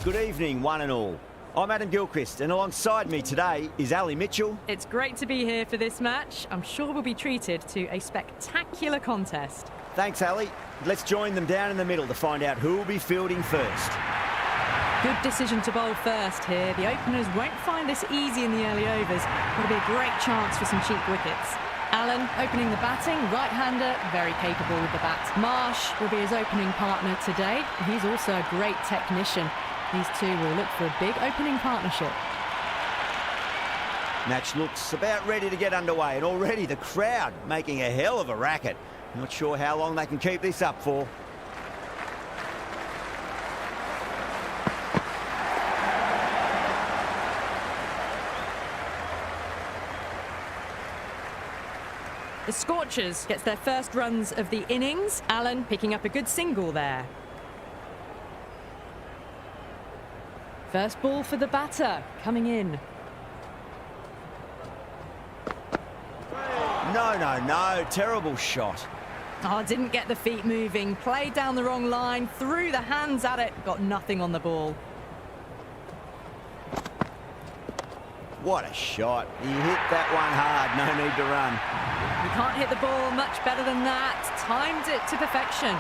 Good evening, one and all. I'm Adam Gilchrist, and alongside me today is Ali Mitchell. It's great to be here for this match. I'm sure we'll be treated to a spectacular contest. Thanks, Ali. Let's join them down in the middle to find out who will be fielding first. Good decision to bowl first here. The openers won't find this easy in the early overs. It'll be a great chance for some cheap wickets. Allen opening the batting, right-hander, very capable with the bat. Marsh will be his opening partner today. He's also a great technician. These two will look for a big opening partnership. Match looks about ready to get underway, and already the crowd making a hell of a racket. Not sure how long they can keep this up for. The Scorchers gets their first runs of the innings. Allen picking up a good single there. First ball for the batter, coming in. No, terrible shot. Oh, didn't get the feet moving, played down the wrong line, threw the hands at it, got nothing on the ball. What a shot. He hit that one hard, no need to run. You can't hit the ball much better than that. Timed it to perfection.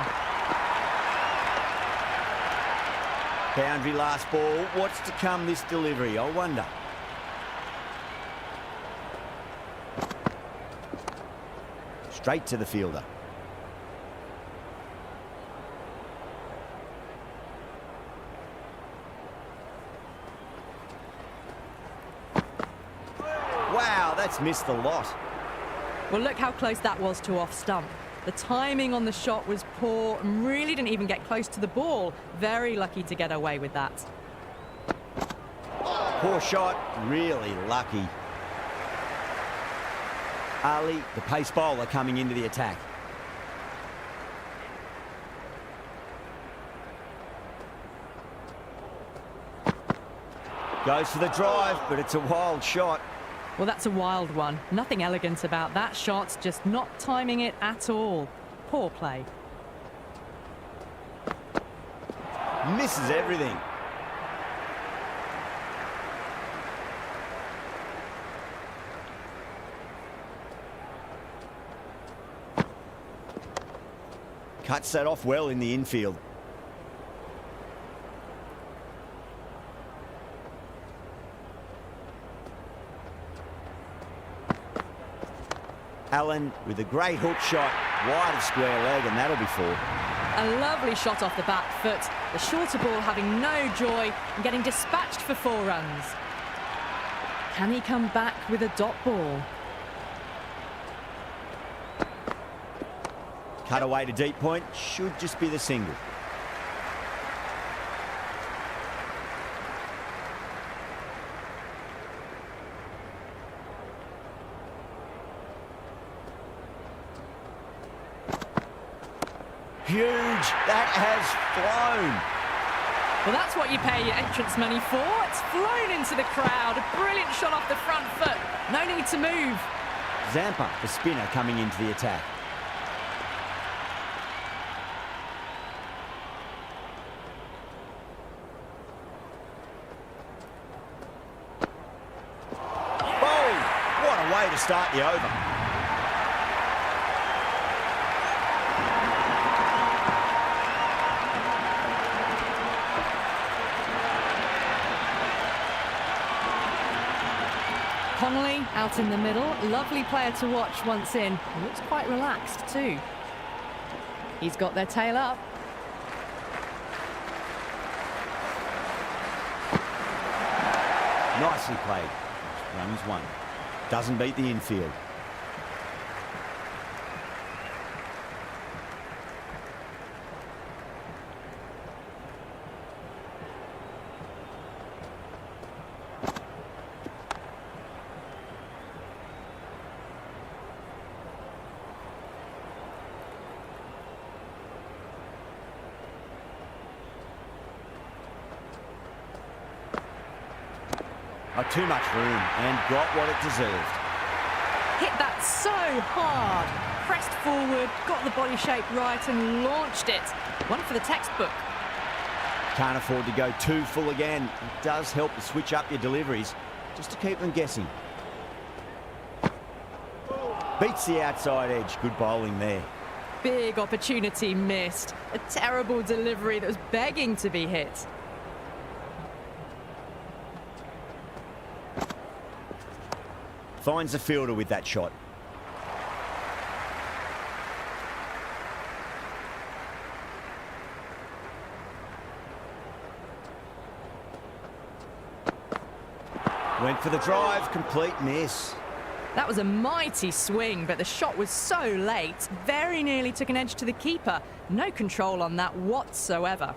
Boundary last ball. What's to come this delivery, I wonder. Straight to the fielder. Wow, that's missed the lot. Well, look how close that was to off stump. The timing on the shot was poor and really didn't even get close to the ball. Very lucky to get away with that. Poor shot, really lucky. Ali, the pace bowler, coming into the attack. Goes for the drive, but it's a wild shot. Well, that's a wild one. Nothing elegant about that shot, just not timing it at all. Poor play. Misses everything. Cuts that off well in the infield. Allen with a great hook shot, wide of square leg, and that'll be four. A lovely shot off the back foot. The shorter ball having no joy and getting dispatched for 4 runs. Can he come back with a dot ball? Cut away to deep point, should just be the single. Huge, that has flown. Well, that's what you pay your entrance money for. It's flown into the crowd. A brilliant shot off the front foot. No need to move. Zampa, the spinner, coming into the attack. Oh, what a way to start the over. Connolly out in the middle. Lovely player to watch once in. He looks quite relaxed too. He's got their tail up. Nicely played. Runs one. Doesn't beat the infield. Too much room and got what it deserved. Hit that so hard. Pressed forward, got the body shape right and launched it. One for the textbook. Can't afford to go too full again. It does help to switch up your deliveries, just to keep them guessing. Beats the outside edge. Good bowling there. Big opportunity missed. A terrible delivery that was begging to be hit. Finds the fielder with that shot. Went for the drive, complete miss. That was a mighty swing, but the shot was so late. Very nearly took an edge to the keeper. No control on that whatsoever.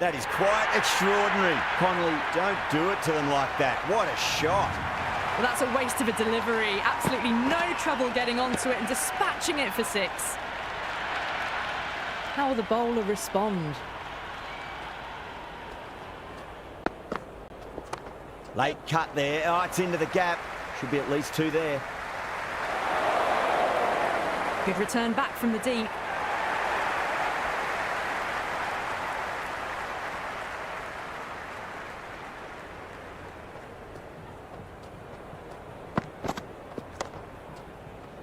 That is quite extraordinary. Connolly, don't do it to them like that. What a shot. Well, that's a waste of a delivery. Absolutely no trouble getting onto it and dispatching it for 6. How will the bowler respond? Late cut there. Oh, it's into the gap. Should be at least 2 there. Good return back from the deep.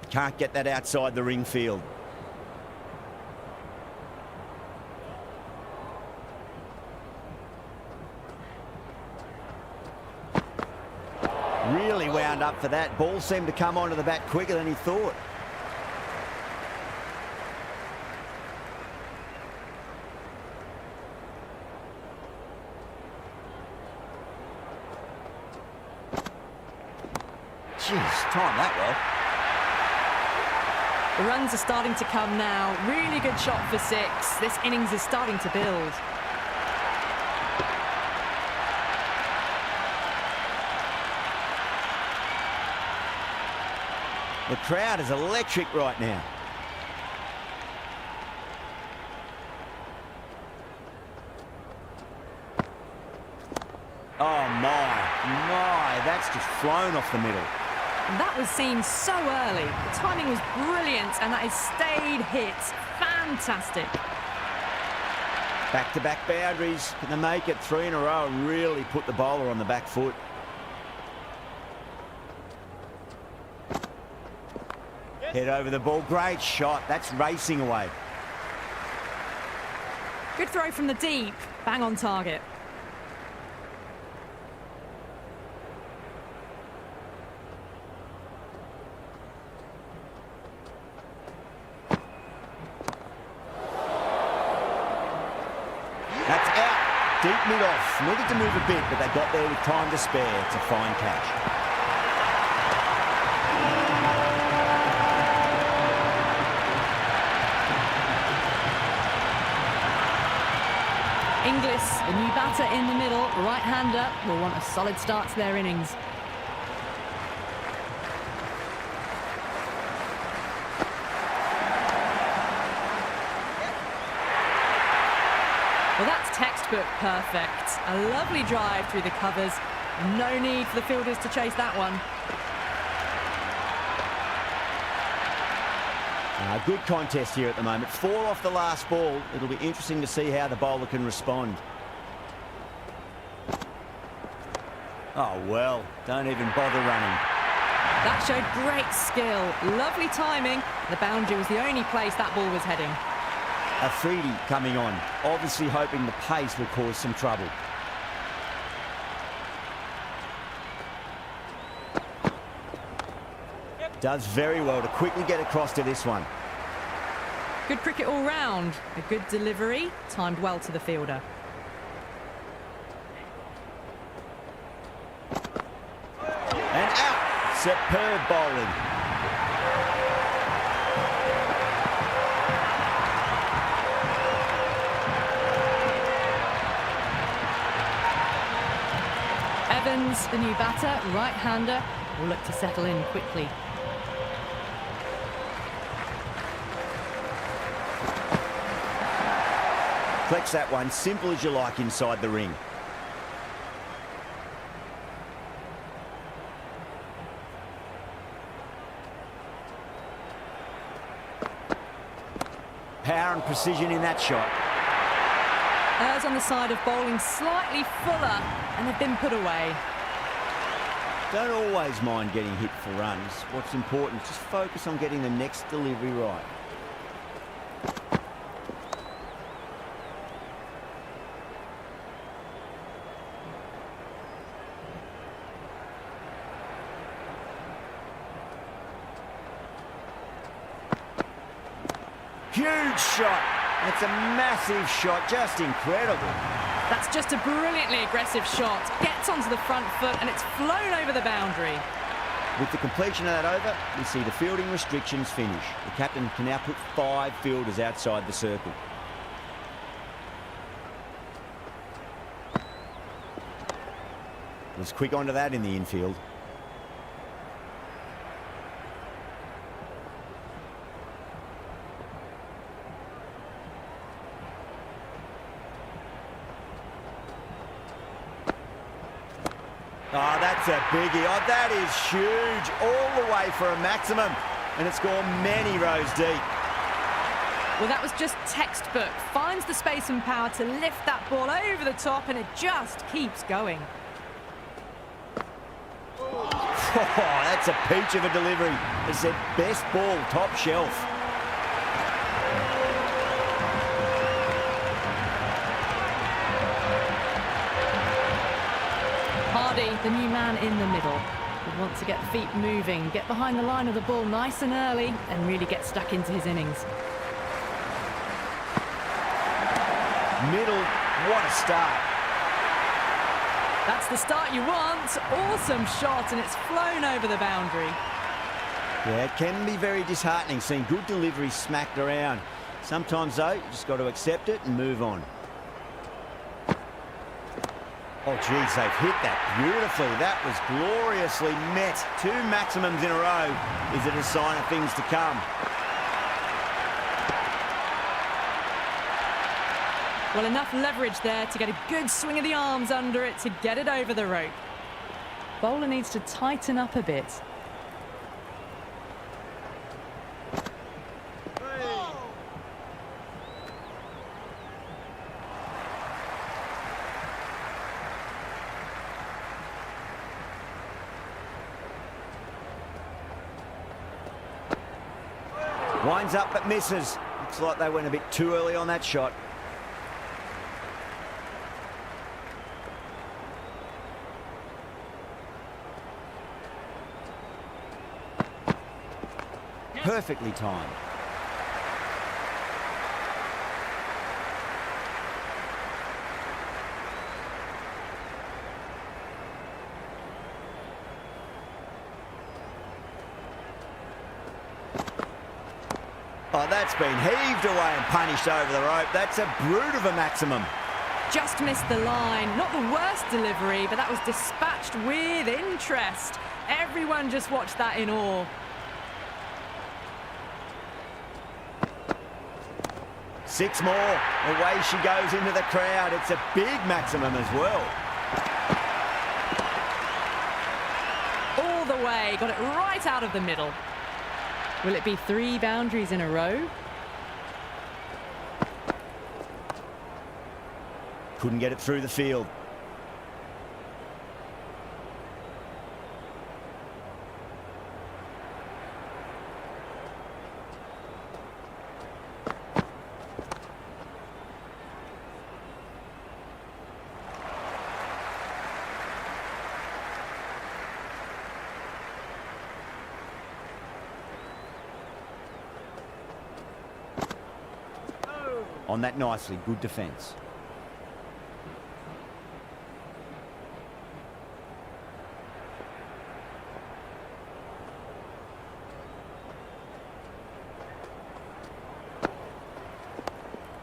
Can't get that outside the ring field. Really wound up for that. Ball seemed to come onto the bat quicker than he thought. Jeez, timed that well. The runs are starting to come now. Really good shot for 6. This innings is starting to build. The crowd is electric right now. Oh my, that's just flown off the middle. That was seen so early. The timing was brilliant, and that has stayed hit. Fantastic. Back-to-back boundaries. Can they make it 3 in a row and really put the bowler on the back foot? Head over the ball. Great shot. That's racing away. Good throw from the deep. Bang on target. That's out. Deep mid-off. Needed to move a bit, but they got there with time to spare. It's a fine catch. Inglis, the new batter in the middle, right-hander, will want a solid start to their innings. Well, that's textbook perfect. A lovely drive through the covers. No need for the fielders to chase that one. Good contest here at the moment. 4 off the last ball. It'll be interesting to see how the bowler can respond. Oh, well, don't even bother running. That showed great skill. Lovely timing. The boundary was the only place that ball was heading. Afridi coming on, obviously hoping the pace will cause some trouble. Does very well to quickly get across to this one. Good cricket all round. A good delivery, timed well to the fielder. And out. Superb bowling. Evans, the new batter, right-hander, will look to settle in quickly. Collects that one, simple as you like, inside the ring. Power and precision in that shot. Errs on the side of bowling slightly fuller, and they've been put away. Don't always mind getting hit for runs. What's important is just focus on getting the next delivery right. Huge shot. That's a massive shot, just incredible. That's just a brilliantly aggressive shot. Gets onto the front foot and it's flown over the boundary. With the completion of that over, we see the fielding restrictions finish. The captain can now put 5 fielders outside the circle. Was quick onto that in the infield. Oh, that's a biggie. Oh, that is huge. All the way for a maximum. And it's gone many rows deep. Well, that was just textbook. Finds the space and power to lift that ball over the top, and it just keeps going. Oh, that's a peach of a delivery. It's their best ball, top shelf. The new man in the middle would want to get feet moving, get behind the line of the ball nice and early, and really get stuck into his innings. Middle, what a start. That's the start you want. Awesome shot, and it's flown over the boundary. Yeah, it can be very disheartening seeing good deliveries smacked around. Sometimes, though, you just got to accept it and move on. Oh, geez, they've hit that beautifully. That was gloriously met. 2 maximums in a row. Is it a sign of things to come? Well, enough leverage there to get a good swing of the arms under it to get it over the rope. Bowler needs to tighten up a bit. Winds up but misses. Looks like they went a bit too early on that shot. Perfectly timed. Oh, that's been heaved away and punished over the rope. That's a brute of a maximum. Just missed the line. Not the worst delivery, but that was dispatched with interest. Everyone just watched that in awe. Six more. Away she goes into the crowd. It's a big maximum as well. All the way. Got it right out of the middle. Will it be 3 boundaries in a row? Couldn't get it through the field. On that nicely, good defence.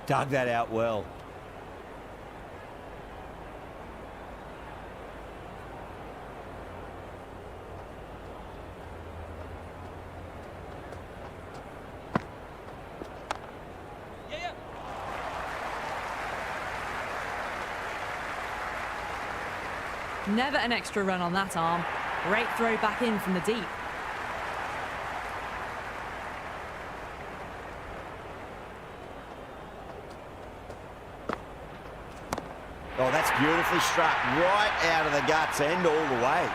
Dug that out well. Never an extra run on that arm. Great throw back in from the deep. Oh, that's beautifully struck. Right out of the guts and all the way.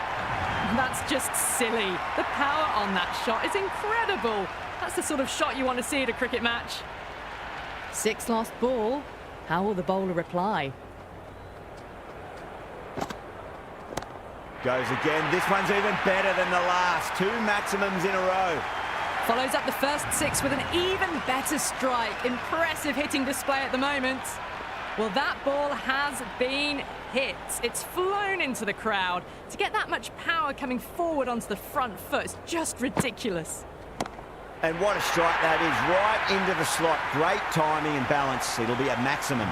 That's just silly. The power on that shot is incredible. That's the sort of shot you want to see at a cricket match. 6 lost ball. How will the bowler reply? Goes again. This one's even better than the last. 2 maximums in a row. Follows up the first 6 with an even better strike. Impressive hitting display at the moment. Well, that ball has been hit. It's flown into the crowd. To get that much power coming forward onto the front foot is just ridiculous. And what a strike that is, right into the slot. Great timing and balance. It'll be a maximum.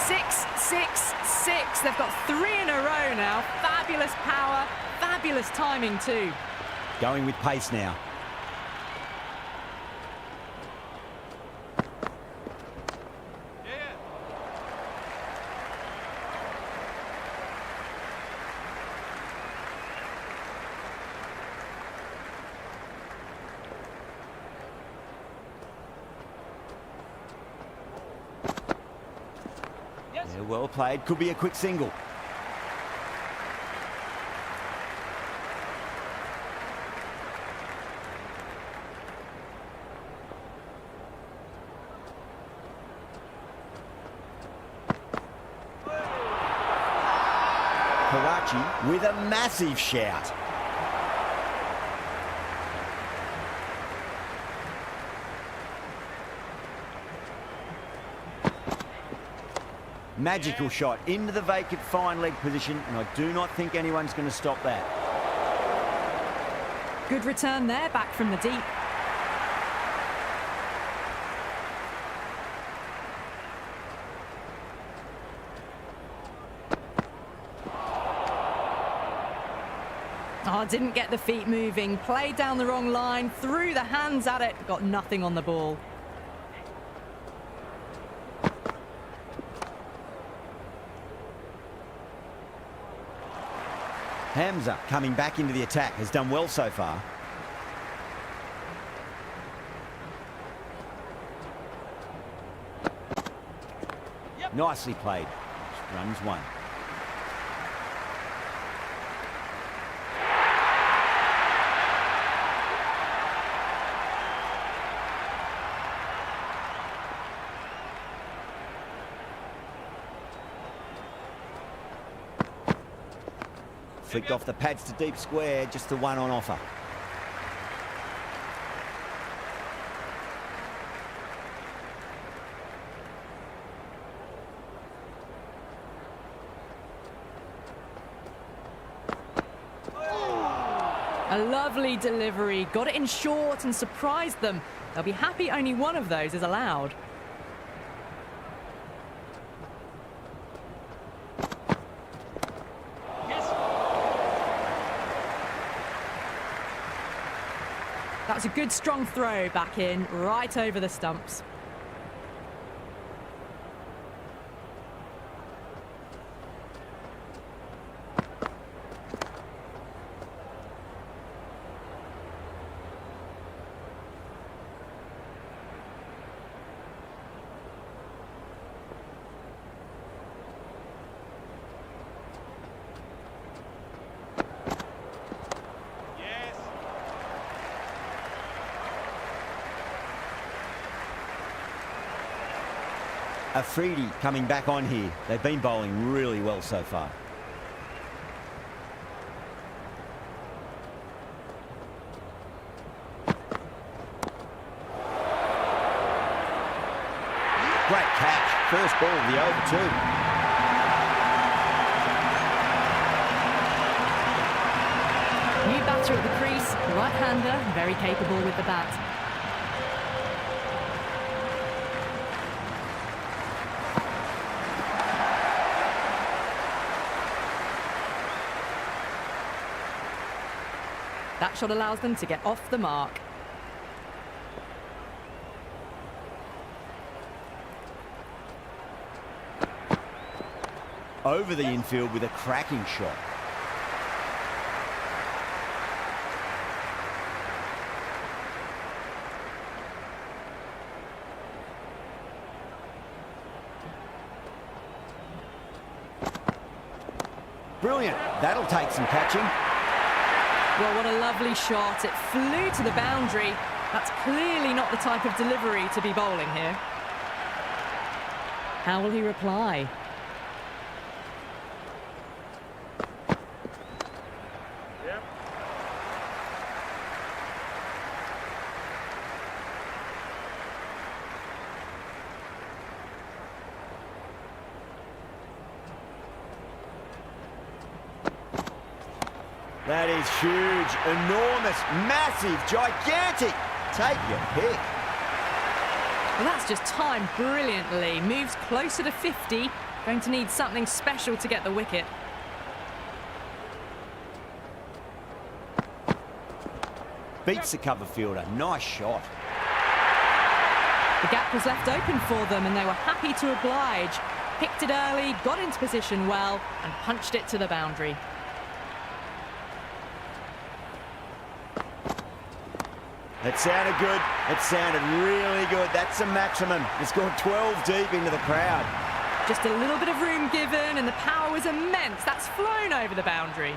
6, 6, 6. They've got 3 in a row now. Fabulous power, fabulous timing too. Going with pace now. Yeah, well played. Could be a quick single. Karachi with a massive shout. Magical shot into the vacant fine leg position, and I do not think anyone's going to stop that. Good return there, back from the deep. Oh, didn't get the feet moving. Played down the wrong line, threw the hands at it, got nothing on the ball. Hamza coming back into the attack, has done well so far. Yep. Nicely played. Runs 1. Flicked off the pads to deep square, just the 1 on offer. A lovely delivery, got it in short and surprised them. They'll be happy only 1 of those is allowed. That's a good strong throw back in, right over the stumps. Afridi coming back on here. They've been bowling really well so far. Great catch. First ball of the over 2. New batter at the crease, right-hander, very capable with the bat. That shot allows them to get off the mark. Over the infield with a cracking shot. Brilliant. That'll take some catching. Well, what a lovely shot. It flew to the boundary. That's clearly not the type of delivery to be bowling here. How will he reply? That is huge, enormous, massive, gigantic. Take your pick. Well, that's just timed brilliantly. Moves closer to 50. Going to need something special to get the wicket. Beats the cover fielder. Nice shot. The gap was left open for them and they were happy to oblige. Picked it early, got into position well and punched it to the boundary. That sounded good. It sounded really good. That's a maximum. It's gone 12 deep into the crowd. Just a little bit of room given and the power was immense. That's flown over the boundary.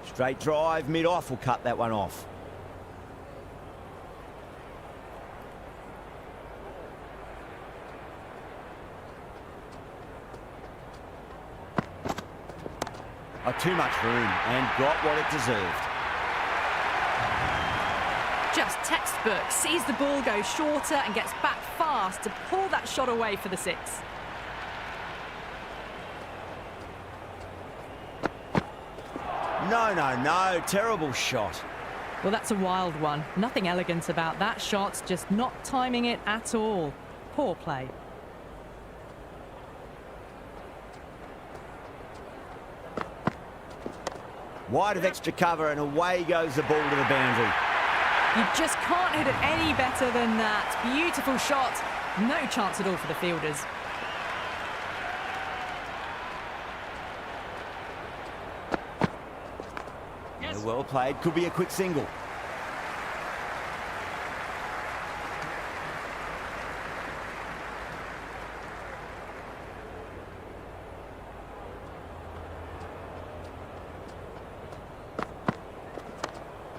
Straight drive, mid-off will cut that one off. Oh, too much room and got what it deserved. Just textbook. Sees the ball go shorter and gets back fast to pull that shot away for the six. No. Terrible shot. Well, that's a wild one. Nothing elegant about that shot, just not timing it at all. Poor play. Wide of extra cover and away goes the ball to the boundary. You just can't hit it any better than that. Beautiful shot. No chance at all for the fielders. Yes. Well played. Could be a quick single.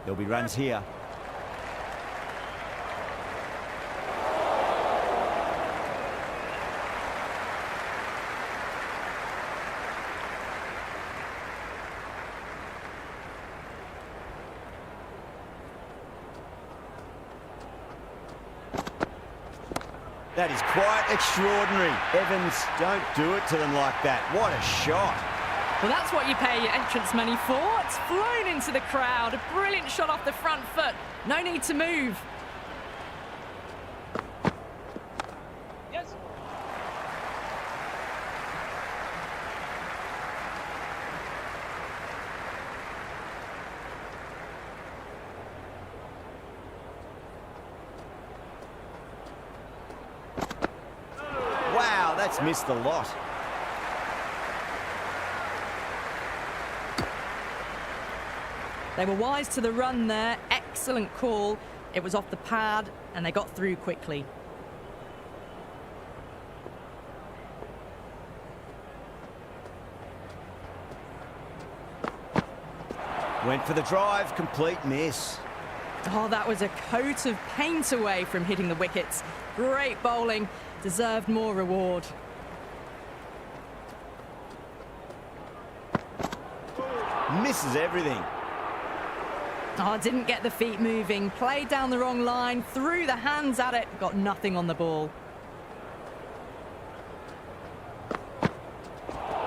There'll be runs here. That is quite extraordinary. Evans, don't do it to them like that. What a shot. Well, that's what you pay your entrance money for. It's flown into the crowd. A brilliant shot off the front foot. No need to move. Yes. Wow, that's missed a lot. They were wise to the run there. Excellent call. It was off the pad and they got through quickly. Went for the drive, complete miss. Oh, that was a coat of paint away from hitting the wickets. Great bowling. Deserved more reward. Misses everything. Oh, didn't get the feet moving. Played down the wrong line. Threw the hands at it. Got nothing on the ball.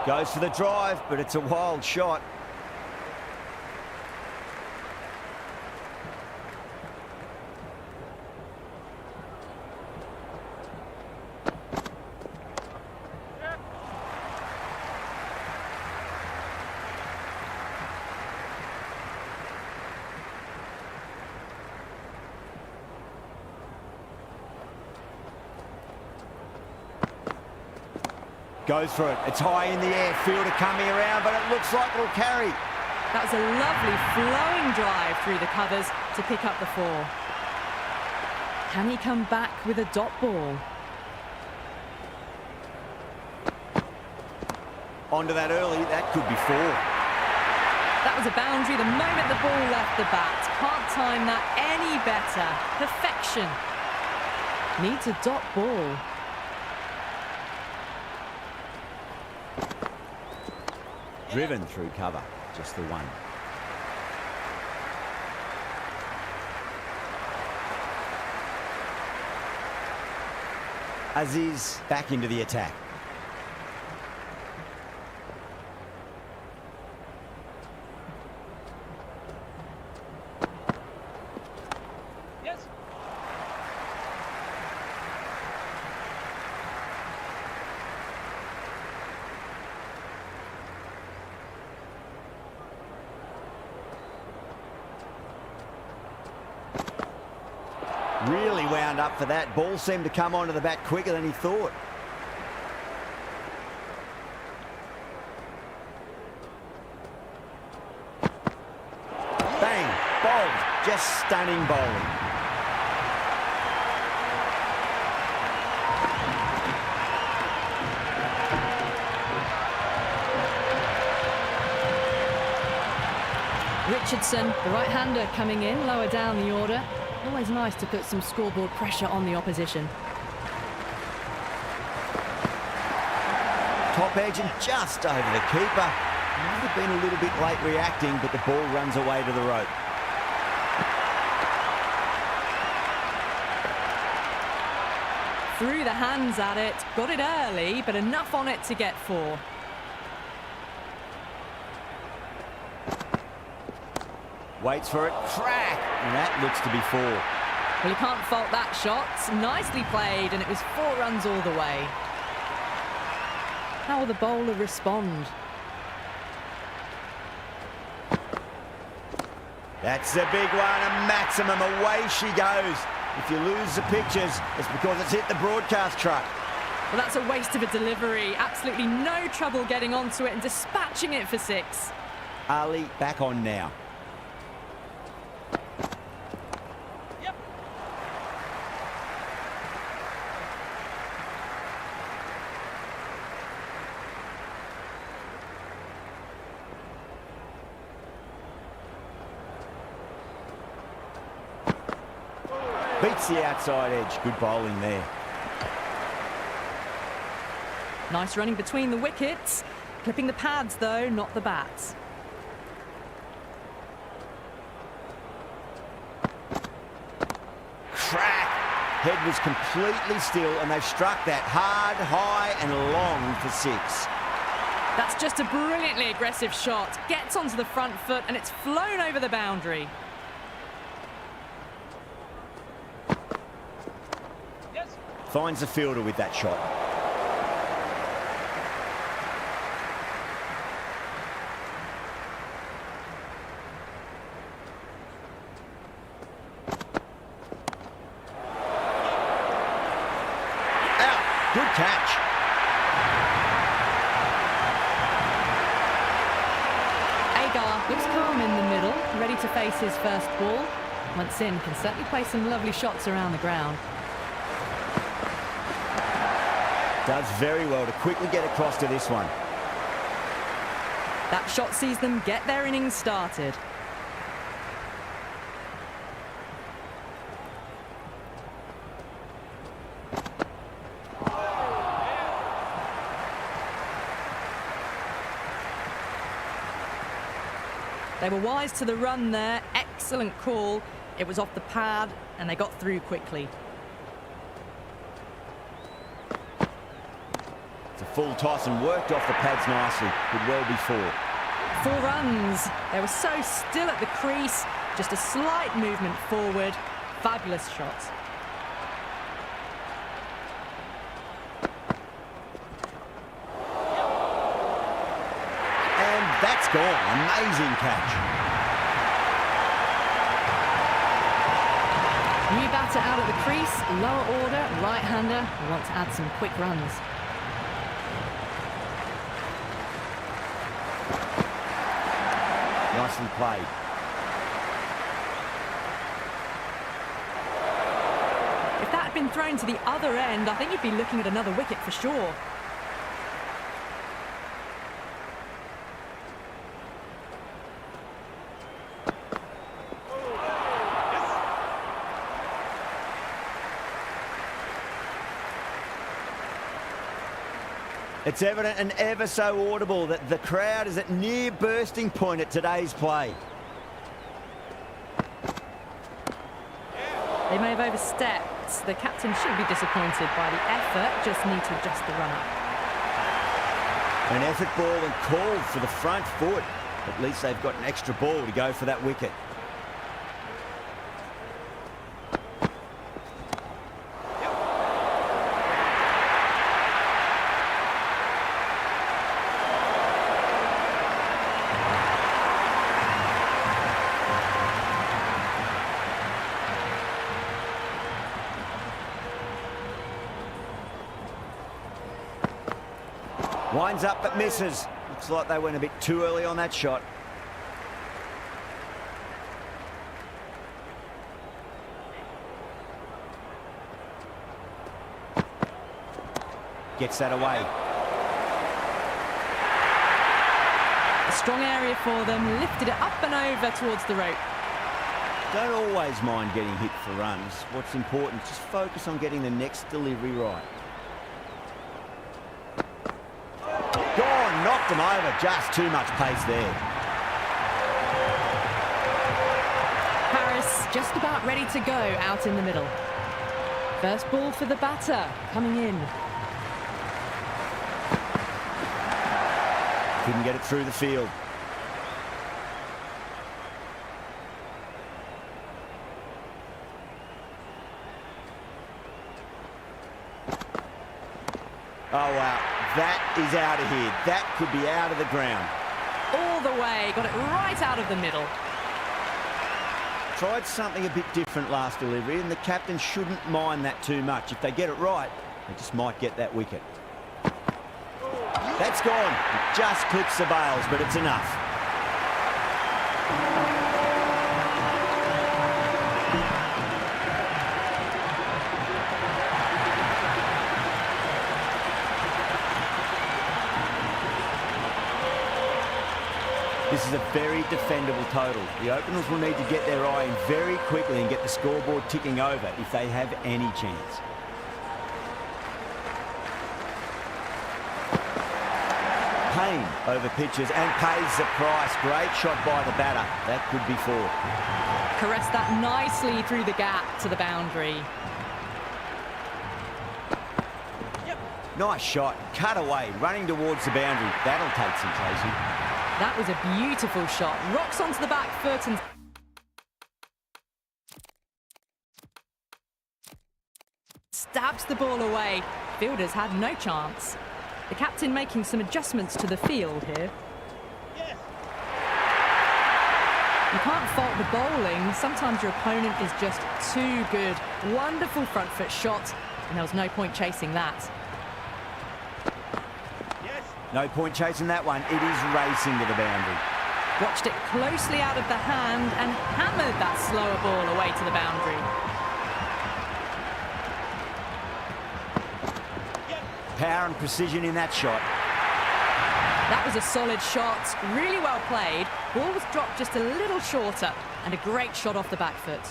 Goes for the drive, but it's a wild shot. Goes for it. It's high in the air. Fielder coming around, but it looks like it'll carry. That was a lovely flowing drive through the covers to pick up the 4. Can he come back with a dot ball? Onto that early, that could be 4. That was a boundary the moment the ball left the bat. Can't time that any better. Perfection. Needs a dot ball. Driven through cover, just the one. Aziz back into the attack. Yes. Really wound up for that. Ball seemed to come onto the bat quicker than he thought. Bang! Bowled. Just stunning bowling. Richardson, the right-hander, coming in lower down the order. Always nice to put some scoreboard pressure on the opposition. Top edge and just over the keeper. Might have been a little bit late reacting, but the ball runs away to the rope. Threw the hands at it, got it early, but enough on it to get 4. Waits for it, crack! And that looks to be 4. Well, you can't fault that shot. Nicely played, and it was 4 runs all the way. How will the bowler respond? That's a big one, a maximum. Away she goes. If you lose the pictures, it's because it's hit the broadcast truck. Well, that's a waste of a delivery. Absolutely no trouble getting onto it and dispatching it for 6. Ali back on now. Yep. Beats the outside edge. Good bowling there. Nice running between the wickets. Clipping the pads, though, not the bats. Crack! Head was completely still, and they've struck that hard, high, and long for 6. That's just a brilliantly aggressive shot. Gets onto the front foot, and it's flown over the boundary. Yes. Finds the fielder with that shot. Out. Good catch. Agar looks calm in the middle, ready to face his first ball. Once in, can certainly play some lovely shots around the ground. Does very well to quickly get across to this one. That shot sees them get their innings started. They were wise to the run there. Excellent call. It was off the pad, and they got through quickly. It's a full toss and worked off the pads nicely. Could well be 4. 4 runs. They were so still at the crease. Just a slight movement forward. Fabulous shot. And that's gone. Amazing catch. New batter out at the crease. Lower order, right-hander. We want to add some quick runs. Nicely played. If that had been thrown to the other end, I think you'd be looking at another wicket for sure. It's evident and ever so audible that the crowd is at near bursting point at today's play. They may have overstepped. The captain should be disappointed by the effort, just need to adjust the run-up. An effort ball and called for the front foot. At least they've got an extra ball to go for that wicket. Winds up but misses. Looks like they went a bit too early on that shot. Gets that away. A strong area for them, lifted it up and over towards the rope. Don't always mind getting hit for runs. What's important, just focus on getting the next delivery right. Gone, knocked him over, just too much pace there. Harris just about ready to go out in the middle. First ball for the batter, coming in. Couldn't get it through the field. Oh, wow. That is out of here. That could be out of the ground. All the way, got it right out of the middle. Tried something a bit different last delivery, and the captain shouldn't mind that too much. If they get it right, they just might get that wicket. That's gone. It just clips the bails, but it's enough. This is a very defendable total. The openers will need to get their eye in very quickly and get the scoreboard ticking over if they have any chance. Payne over pitches and pays the price. Great shot by the batter. That could be four. Caressed that nicely through the gap to the boundary. Nice shot. Cut away. Running towards the boundary. That'll take some chasing. That was a beautiful shot. Rocks onto the back foot and stabs the ball away. Fielders had no chance. The captain making some adjustments to the field here. Yes. You can't fault the bowling. Sometimes your opponent is just too good. Wonderful front foot shot, and there was no point chasing that. Yes. No point chasing that one. It is racing to the boundary. Watched it closely out of the hand and hammered that slower ball away to the boundary. Power and precision in that shot. That was a solid shot, really well played. Ball was dropped just a little shorter, and a great shot off the back foot.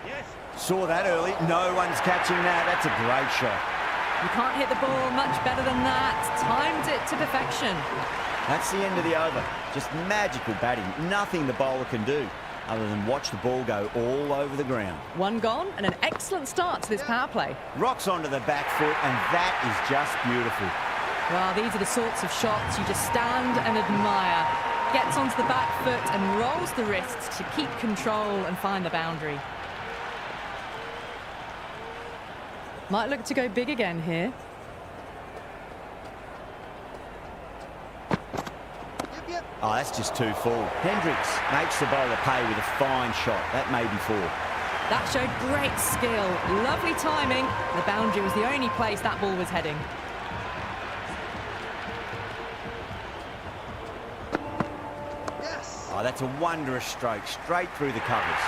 Yes. Saw that early. No one's catching that. That's a great shot. You can't hit the ball much better than that. Timed it to perfection. That's the end of the over. Just magical batting. Nothing the bowler can do other than watch the ball go all over the ground. One gone and an excellent start to this power play. Rocks onto the back foot, and that is just beautiful. Well, these are the sorts of shots you just stand and admire. Gets onto the back foot and rolls the wrists to keep control and find the boundary. Might look to go big again here. Oh, that's just too full. Hendricks makes the bowler pay with a fine shot. That may be four. That showed great skill. Lovely timing. The boundary was the only place that ball was heading. Oh, that's a wondrous stroke. Straight through the covers.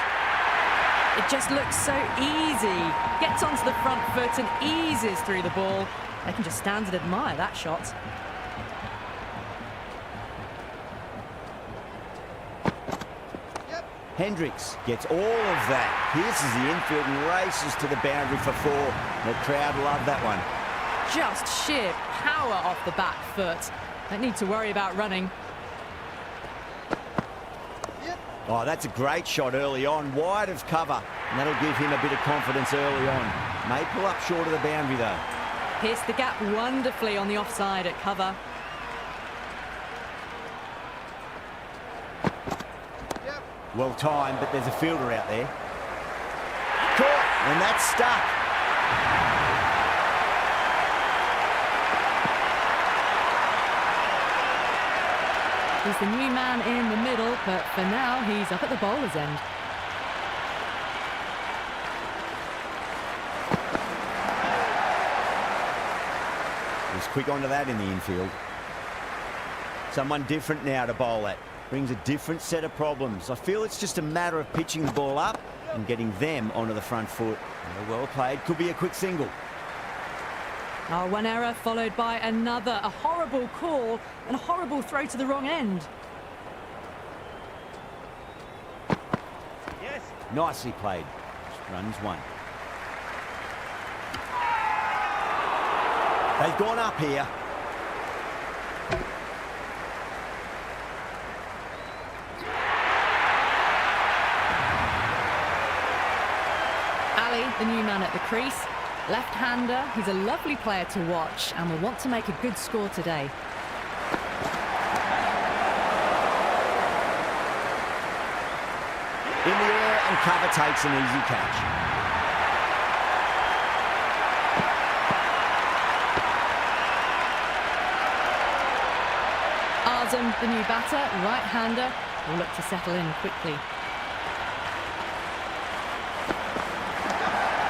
It just looks so easy. Gets onto the front foot and eases through the ball. They can just stand and admire that shot. Hendricks gets all of that. Pierces the infield and races to the boundary for four. The crowd love that one. just sheer power off the back foot. Don't need to worry about running. Oh, that's a great shot early on, wide of cover, and that'll give him a bit of confidence early on. May pull up short of the boundary, though. Pierced the gap wonderfully on the offside at cover. Well timed, but there's a fielder out there. Caught, and that's stuck. He's the new man in the middle, but for now, he's up at the bowler's end. He's quick onto that in the infield. Someone different now to bowl at. Brings a different set of problems. I feel it's just a matter of pitching the ball up and getting them onto the front foot. Well played. Could be a quick single. Oh, one error followed by another. A horrible call and a horrible throw to the wrong end. Yes. Nicely played. Runs one. They've gone up here. Ali, the new man at the crease. Left-hander, he's a lovely player to watch and will want to make a good score today. In the air and cover takes an easy catch. Azam, the new batter, right-hander, will look to settle in quickly.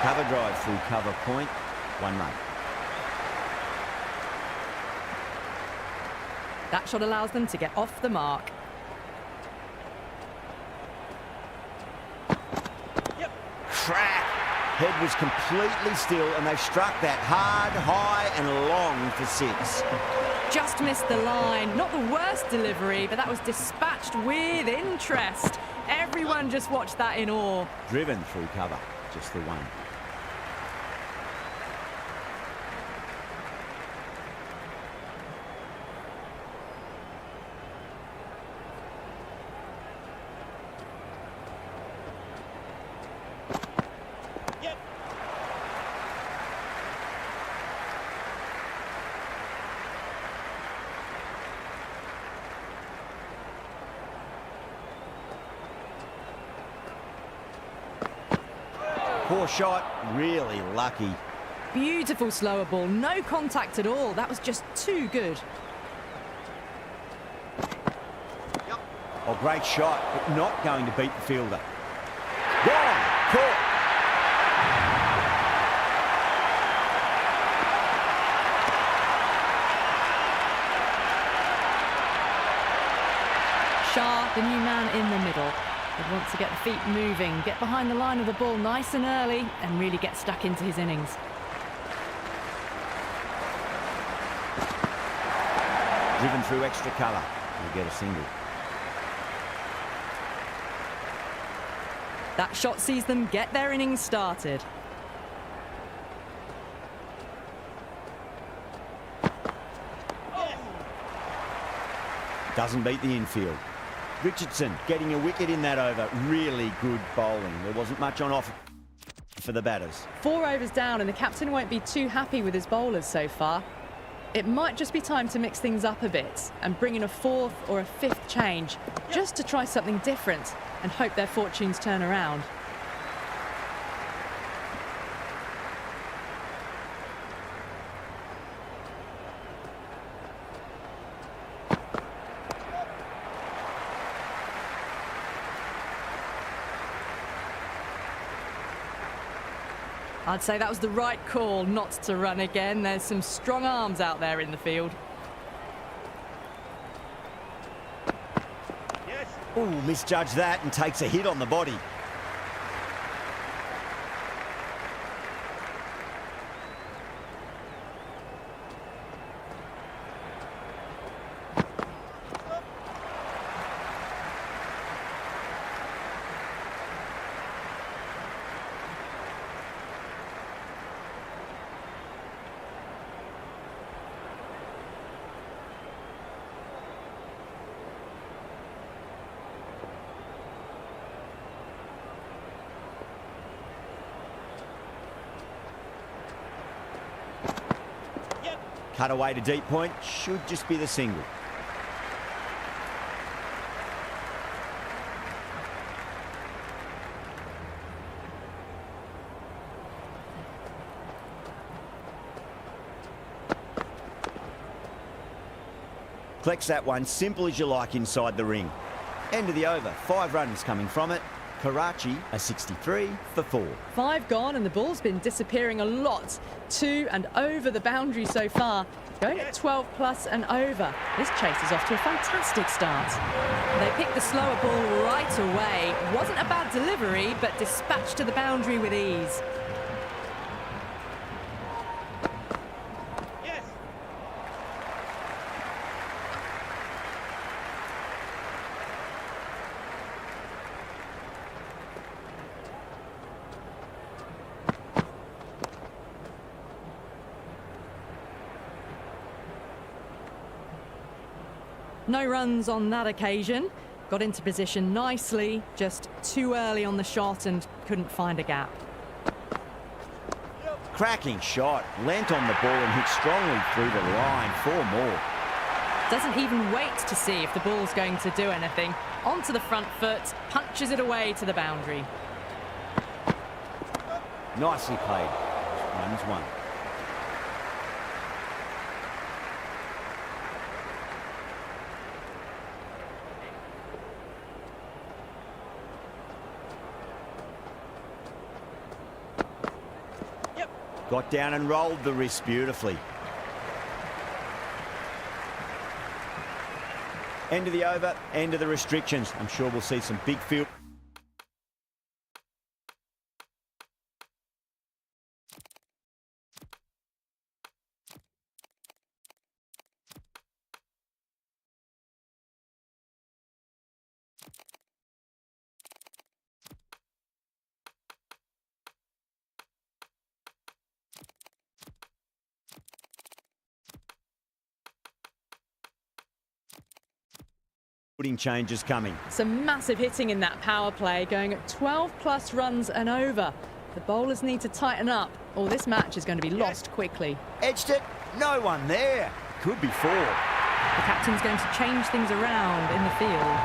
Cover drive through cover point. 1 run. That shot allows them to get off the mark. Crack! Head was completely still and they struck that hard, high and long for 6. Just missed the line. Not the worst delivery, but that was dispatched with interest. Everyone just watched that in awe. Driven through cover. Just the one. Poor shot, really lucky. Beautiful slower ball, no contact at all. That was just too good. Oh, great shot, but not going to beat the fielder. Gone, caught. Shah, the new man in the middle. He wants to get the feet moving, get behind the line of the ball nice and early and really get stuck into his innings. Driven through extra cover. He'll get a single. That shot sees them get their innings started. Doesn't beat the infield. Richardson getting a wicket in that over. Really good bowling. There wasn't much on offer for the batters. 4 overs down and the captain won't be too happy with his bowlers so far. It might just be time to mix things up a bit and bring in a 4th or a 5th change just to try something different and hope their fortunes turn around. I'd say that was the right call not to run again. There's some strong arms out there in the field. Yes. Oh, misjudged that and takes a hit on the body. Cut away to deep point, should just be the single. Collects that one, simple as you like inside the ring. End of the over, 5 runs coming from it. Karachi a 63 for 4. 5 gone and the ball's been disappearing a lot to and over the boundary so far. Going at 12 plus and over. This chase is off to a fantastic start. They picked the slower ball right away. Wasn't a bad delivery, but dispatched to the boundary with ease. No runs on that occasion. Got into position nicely, just too early on the shot and couldn't find a gap. Cracking shot, leant on the ball and hit strongly through the line. 4 more. Doesn't even wait to see if the ball's going to do anything. Onto the front foot, punches it away to the boundary. Nicely played. Runs 1. Got down and rolled the wrist beautifully. End of the over, end of the restrictions. I'm sure we'll see some big field. Changes coming. Some massive hitting in that power play, going at 12 plus runs and over. The bowlers need to tighten up, or this match is going to be lost quickly. Edged it, no one there. Could be 4. The captain's going to change things around in the field.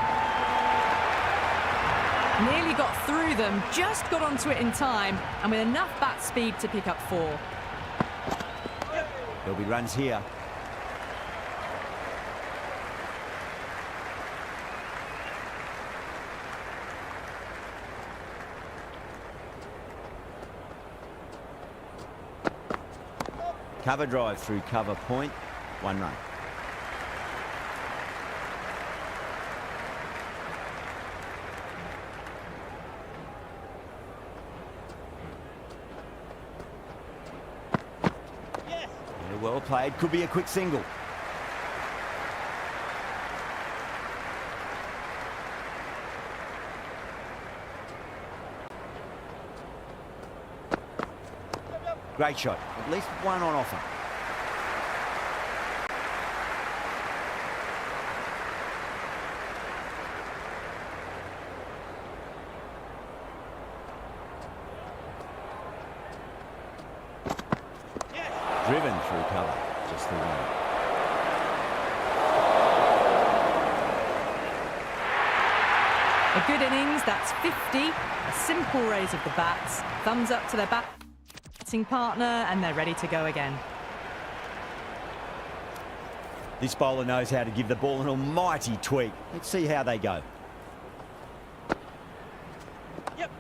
Nearly got through them, just got onto it in time, and with enough bat speed to pick up 4. There'll be runs here. Cover drive through cover point, 1 run. Yes. Yeah, well played, could be a quick single. Great shot, at least 1 on offer. Yes. Driven through cover, just the 1. A good innings, that's 50. A simple raise of the bats. Thumbs up to their batting partner, and they're ready to go again. This bowler knows how to give the ball an almighty tweak. Let's see how they go. Yep.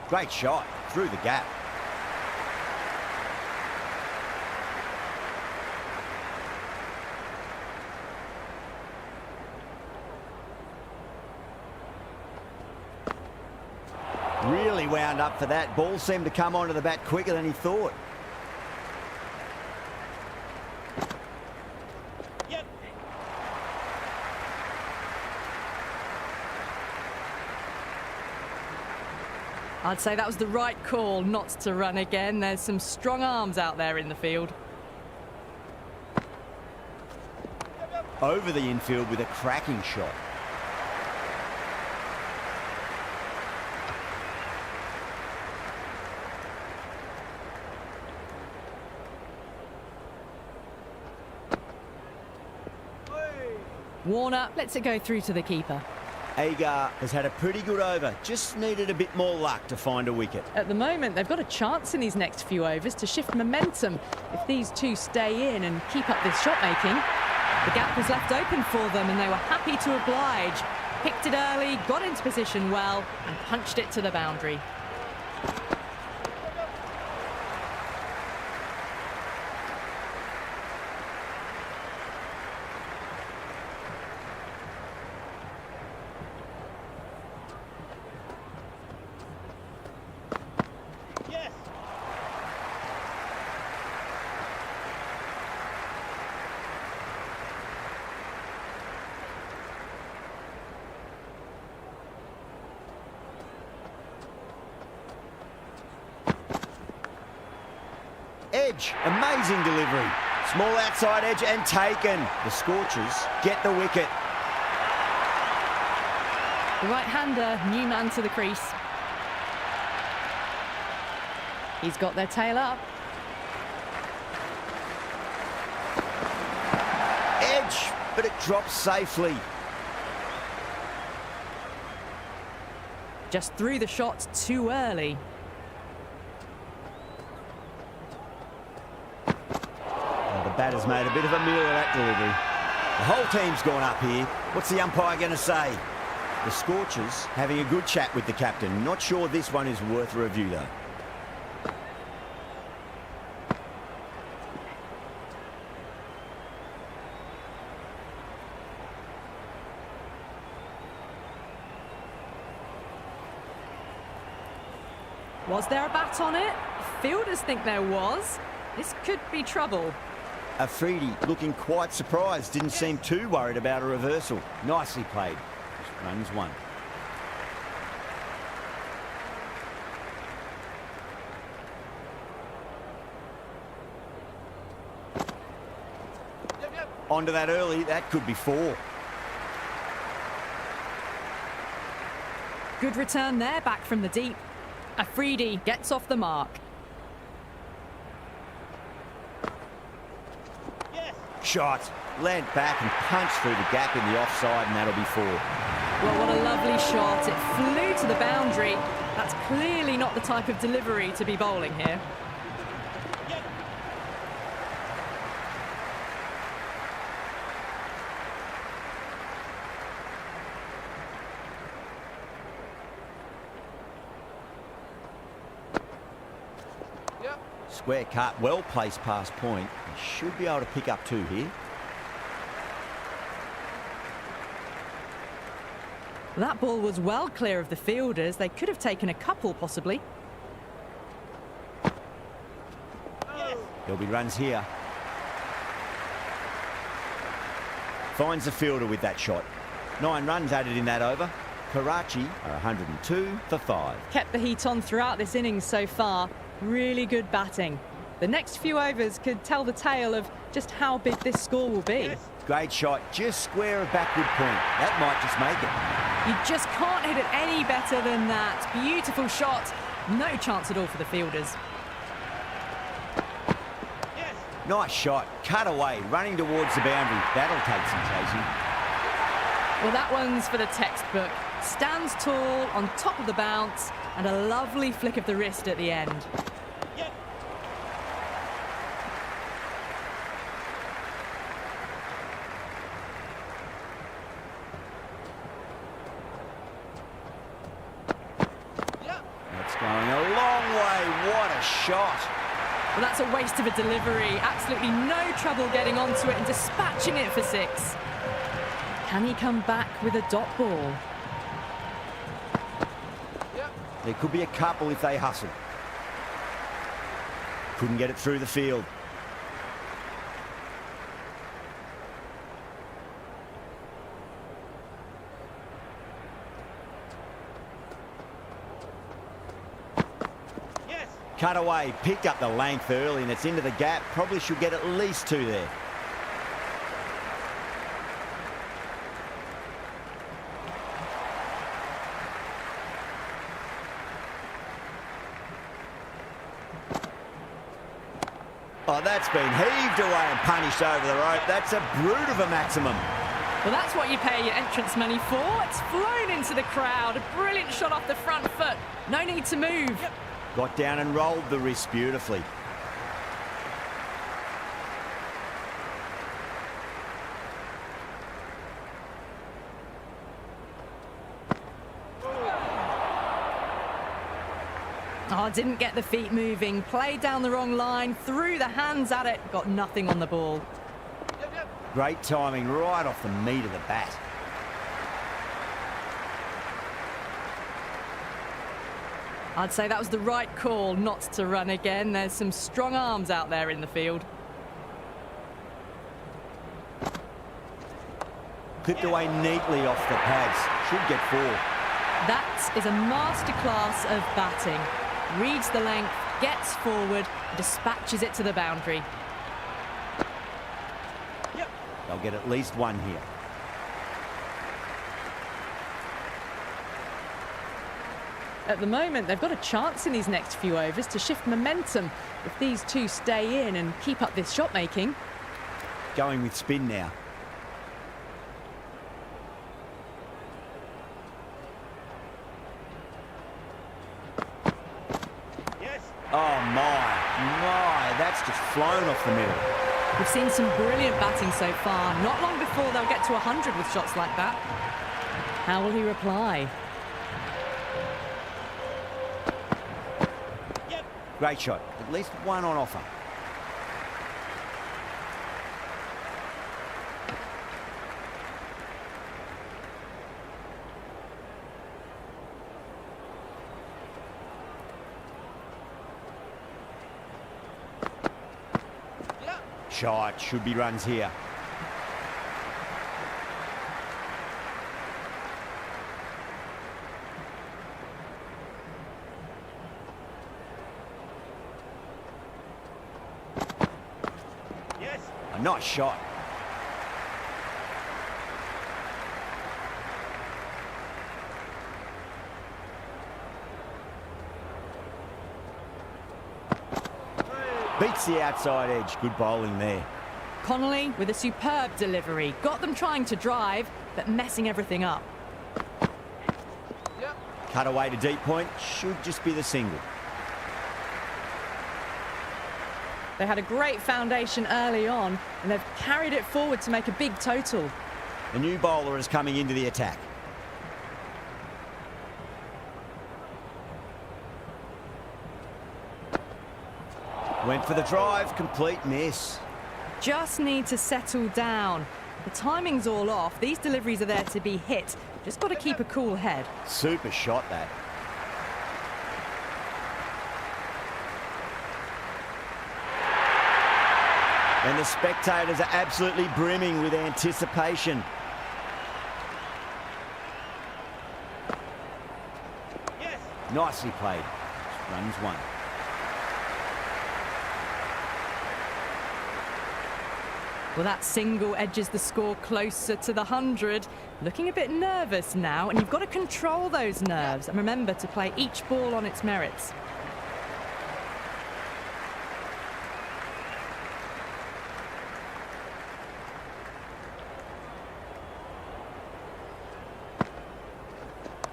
Great shot, through the gap. Really wound up for that. Ball seemed to come onto the bat quicker than he thought. Yep. I'd say that was the right call not to run again. There's some strong arms out there in the field. over the infield with a cracking shot. Warner lets it go through to the keeper. Agar has had a pretty good over, just needed a bit more luck to find a wicket. At the moment, they've got a chance in these next few overs to shift momentum if these two stay in and keep up this shot making. The gap was left open for them and they were happy to oblige. Picked it early, got into position well and punched it to the boundary. Edge, amazing delivery. Small outside edge and taken. The Scorchers get the wicket. The right-hander, new man to the crease. He's got their tail up. Edge, but it drops safely. Just threw the shot too early. The batter's made a bit of a meal of that delivery. The whole team's gone up here. What's the umpire going to say? The Scorchers having a good chat with the captain. Not sure this one is worth a review, though. Was there a bat on it? Fielders think there was. This could be trouble. Afridi looking quite surprised. Didn't seem too worried about a reversal. Nicely played. Just runs one. Onto that early. That could be 4. Good return there, back from the deep. Afridi gets off the mark. Shot. Land back and punched through the gap in the offside, and that'll be 4. Well, what a lovely shot. It flew to the boundary. That's clearly not the type of delivery to be bowling here. Square cut, well placed past point. He should be able to pick up 2 here. That ball was well clear of the fielders. They could have taken a couple, possibly. There'll be runs here. Finds the fielder with that shot. 9 runs added in that over. Karachi are 102 for 5. Kept the heat on throughout this innings so far. Really good batting. The next few overs could tell the tale of just how big this score will be. Great shot, just square of backward point. That might just make it. You just can't hit it any better than that. Beautiful shot. No chance at all for the fielders. Nice shot, cut away, running towards the boundary. That'll take some chasing. Well, that one's for the textbook. Stands tall, on top of the bounce, and a lovely flick of the wrist at the end. That's going a long way. What a shot. Well, that's a waste of a delivery. Absolutely no trouble getting onto it and dispatching it for 6. Can he come back with a dot ball? There could be a couple if they hustle. Couldn't get it through the field. Cut away, picked up the length early and it's into the gap. Probably should get at least 2 there. Oh, that's been heaved away and punished over the rope. That's a brute of a maximum. Well, that's what you pay your entrance money for. It's flown into the crowd. A brilliant shot off the front foot. No need to move. Yep. Got down and rolled the wrist beautifully. Oh, didn't get the feet moving. Played down the wrong line. Threw the hands at it. Got nothing on the ball. Yep, yep. Great timing right off the meat of the bat. I'd say that was the right call not to run again. There's some strong arms out there in the field. Clipped away neatly off the pads. Should get 4. That is a masterclass of batting. Reads the length, gets forward, dispatches it to the boundary. Yep. They'll get at least 1 here. At the moment, they've got a chance in these next few overs to shift momentum if these two stay in and keep up this shot making. Going with spin now. Yes. Oh my, that's just flown off the middle. We've seen some brilliant batting so far. Not long before they'll get to 100 with shots like that. How will he reply? Yep. Great shot. At least 1 on offer. Yeah. Shot. Should be runs here. Yes. A nice shot. Beats the outside edge. Good bowling there. Connolly with a superb delivery. Got them trying to drive, but messing everything up. Yep. Cut away to deep point. Should just be the single. They had a great foundation early on, and they've carried it forward to make a big total. A new bowler is coming into the attack. Went for the drive. Complete miss. Just need to settle down. The timing's all off. These deliveries are there to be hit. Just got to keep a cool head. Super shot that. And the spectators are absolutely brimming with anticipation. Yes. Nicely played. Runs 1. Well, that single edges the score closer to the 100. Looking a bit nervous now, and you've got to control those nerves and remember to play each ball on its merits.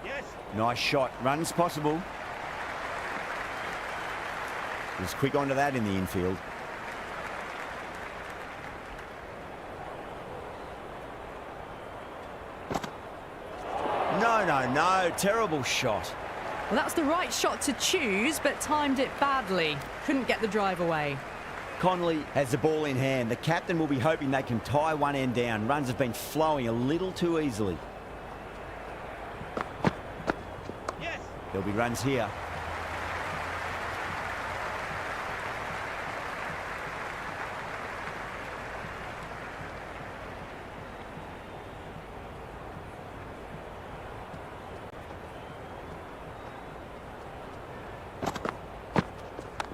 Yes. Nice shot. Runs possible. Was quick onto that in the infield. No. Terrible shot. Well, that's the right shot to choose, but timed it badly. Couldn't get the drive away. Connolly has the ball in hand. The captain will be hoping they can tie one end down. Runs have been flowing a little too easily. Yes. There'll be runs here.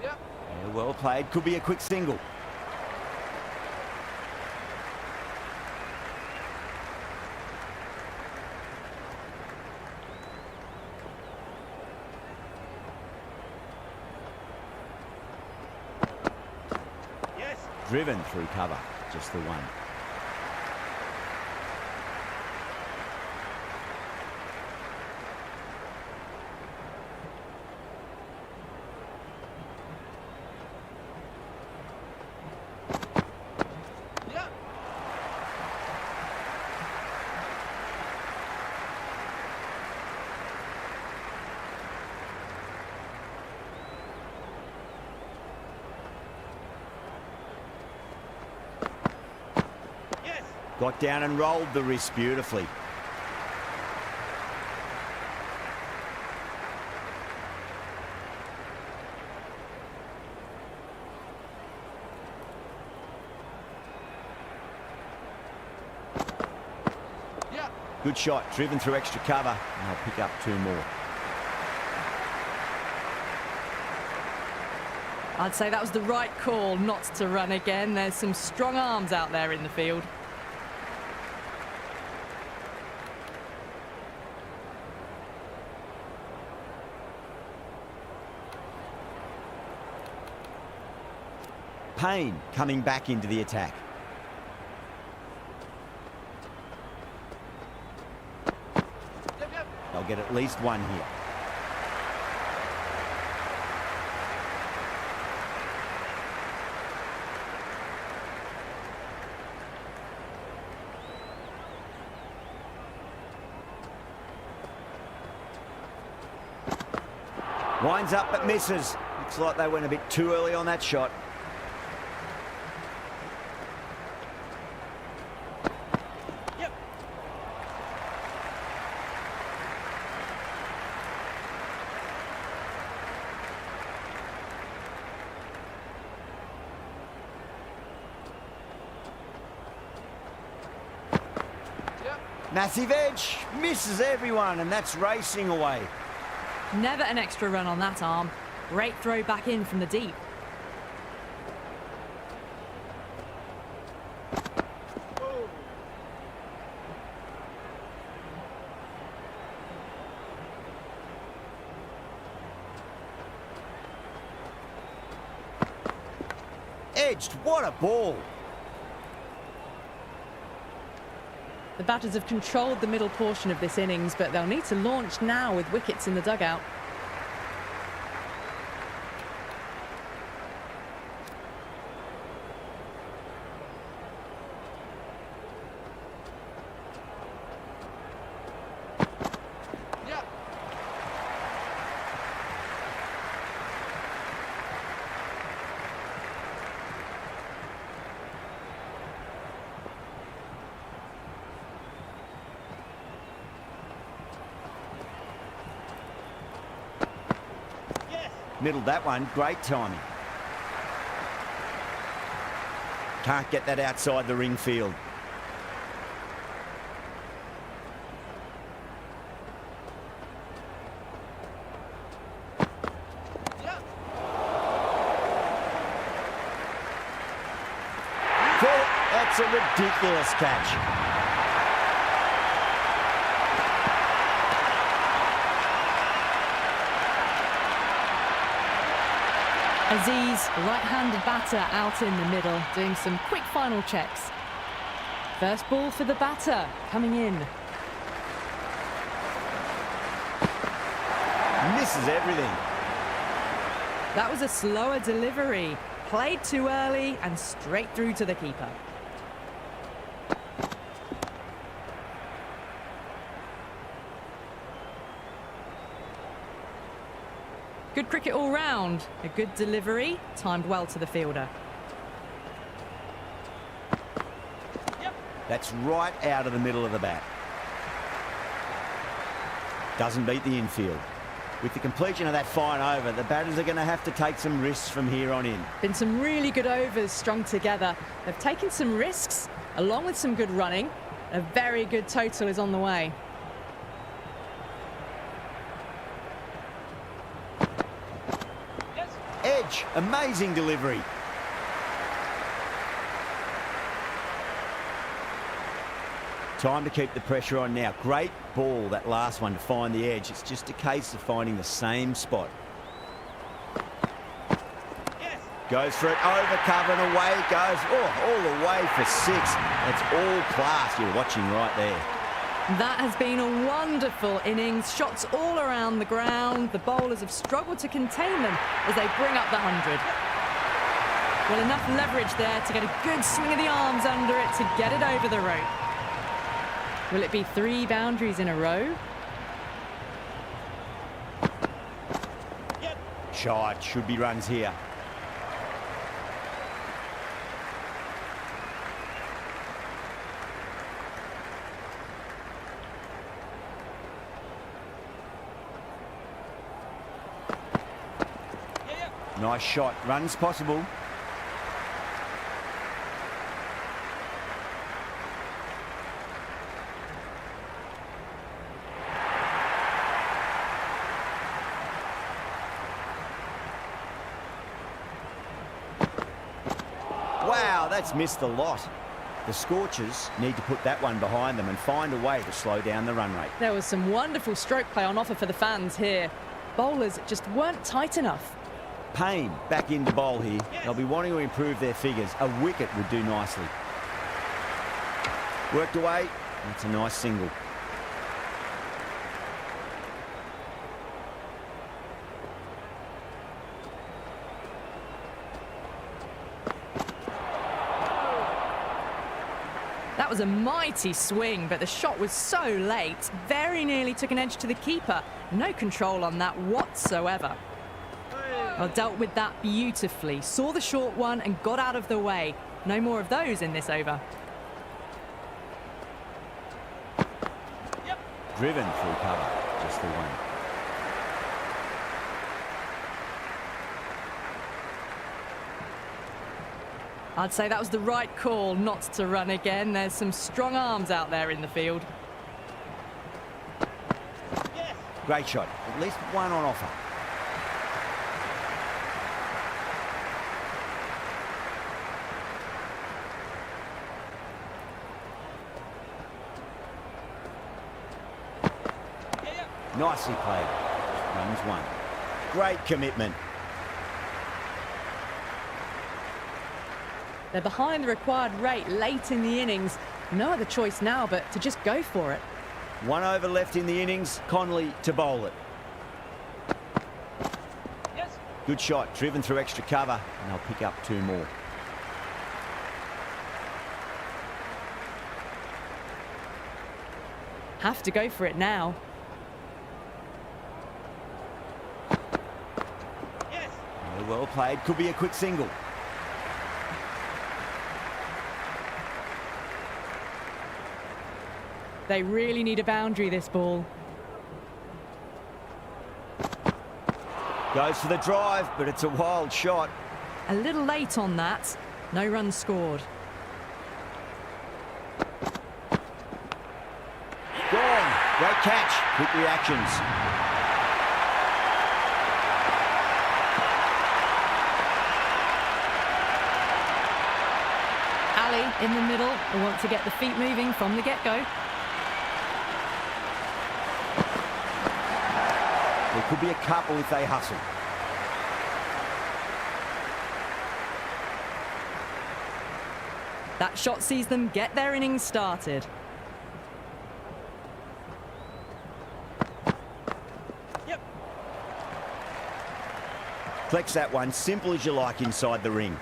Yep. Yeah, well played. Could be a quick single. driven through cover. Just the one. Yeah. Yes. Got down and rolled the wrist beautifully. Yeah. Good shot, driven through extra cover, and I'll pick up 2 more. I'd say that was the right call not to run again. There's some strong arms out there in the field. Payne coming back into the attack. Yep, yep. They'll get at least 1 here. Winds up but misses. Looks like they went a bit too early on that shot. Yep. Yep. Massive edge, misses everyone, and that's racing away. Never an extra run on that arm. Great throw back in from the deep. Oh. Edged, what a ball. The batters have controlled the middle portion of this innings, but they'll need to launch now with wickets in the dugout. Yeah. Yes. Middled that one, great timing. Can't get that outside the ring field. Yeah. That's a ridiculous catch. Aziz, right-handed batter out in the middle, doing some quick final checks. First ball for the batter, coming in. Misses everything. That was a slower delivery. Played too early and straight through to the keeper. Good cricket all round. A good delivery, timed well to the fielder. Yep. That's right out of the middle of the bat. Doesn't beat the infield. With the completion of that fine over, the batters are going to have to take some risks from here on in. Been some really good overs strung together. They've taken some risks, along with some good running. A very good total is on the way. Yes. Edge, amazing delivery. Time to keep the pressure on now. Great ball, that last one, to find the edge. It's just a case of finding the same spot. Yes. Goes for it, over cover and away it goes. Oh, all the way for 6. That's all class you're watching right there. That has been a wonderful innings. Shots all around the ground. The bowlers have struggled to contain them as they bring up the 100. Well, enough leverage there to get a good swing of the arms under it to get it over the rope. Will it be 3 boundaries in a row? Shot, should be runs here. Nice shot, runs possible. Wow, that's missed the lot. The Scorchers need to put that one behind them and find a way to slow down the run rate. There was some wonderful stroke play on offer for the fans here. Bowlers just weren't tight enough. Payne back in to bowl here. They'll be wanting to improve their figures. A wicket would do nicely. Worked away. That's a nice single. That was a mighty swing, but the shot was so late. Very nearly took an edge to the keeper. No control on that whatsoever. Well, dealt with that beautifully. Saw the short one and got out of the way. No more of those in this over. Driven through cover. Just the one. I'd say that was the right call not to run again. There's some strong arms out there in the field. Great shot. At least one on offer. Nicely played. Runs 1. Great commitment. They're behind the required rate late in the innings. No other choice now but to just go for it. 1 over left in the innings. Connolly to bowl it. Good shot. Driven through extra cover. And they'll pick up 2 more. Have to go for it now. Well played. Could be a quick single. They really need a boundary, this ball. Goes for the drive, but it's a wild shot. A little late on that. No runs scored. Gone. Great catch. Quick reactions. In the middle, they want to get the feet moving from the get-go. There could be a couple if they hustle. That shot sees them get their innings started. Flex that one, simple as you like inside the ring.